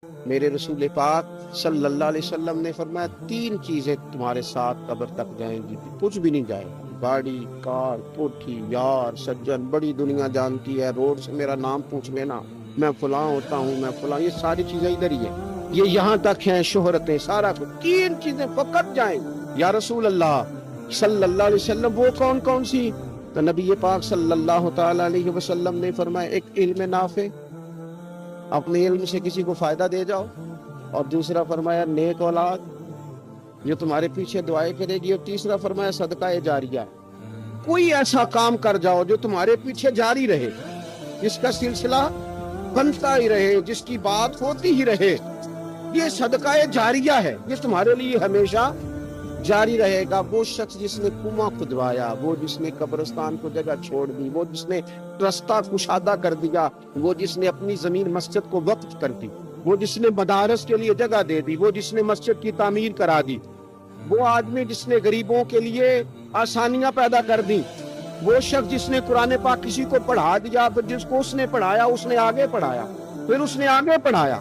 میرے رسول پاک صلی اللہ علیہ وسلم نے فرمایا 3 چیزیں تمہارے ساتھ قبر تک جائیں گی، کچھ بھی نہیں جائے گا، گاڑی، کار، کوٹھی، یار، سجن، بڑی دنیا جانتی ہے، روڈ سے میرا نام پوچھ لینا، میں فلاں ہوتا ہوں، میں فلاں، یہ ساری چیزیں ادھر ہی ہیں، یہ یہاں تک ہیں، شہرتیں، سارا کچھ، 3 چیزیں فقط جائیں گی۔ یا رسول اللہ صلی اللہ علیہ وسلم وہ کون کون سی؟ تو نبی پاک صلی اللہ تعالی علیہ وسلم نے فرمایا ایک علم نافع، اپنے علم سے کسی کو فائدہ دے جاؤ، اور دوسرا فرمایا نیک اولاد جو تمہارے پیچھے دعائیں کرے گی، اور تیسرا فرمایا صدقہ جاریہ، کوئی ایسا کام کر جاؤ جو تمہارے پیچھے جاری رہے، جس کا سلسلہ بنتا ہی رہے، جس کی بات ہوتی ہی رہے، یہ صدقہ جاریہ ہے، یہ تمہارے لیے ہمیشہ جاری رہے گا۔ وہ شخص جس نے کنواں کھدوایا، وہ جس نے قبرستان کو جگہ چھوڑ دی، وہ جس نے رستہ کشادہ کر دیا، وہ جس نے اپنی زمین مسجد کو وقف کر دی، وہ جس نے مدارس کے لیے جگہ دے دی، وہ جس نے مسجد کی تعمیر کرا دی، وہ آدمی جس نے غریبوں کے لیے آسانیاں پیدا کر دی، وہ شخص جس نے قرآن پاک کسی کو پڑھا دیا، پھر جس کو اس نے پڑھایا اس نے آگے پڑھایا، پھر اس نے آگے پڑھایا،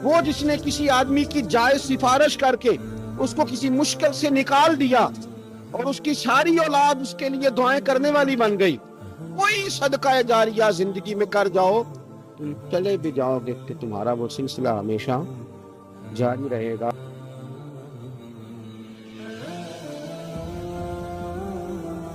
وہ جس نے کسی آدمی کی جائز سفارش کر کے اس کو کسی مشکل سے نکال دیا اور اس کی ساری اولاد اس کے لیے دعائیں کرنے والی بن گئی، کوئی صدقہ جاریہ زندگی میں کر جاؤ، تم چلے بھی جاؤ گے کہ تمہارا وہ سلسلہ ہمیشہ جاری رہے گا۔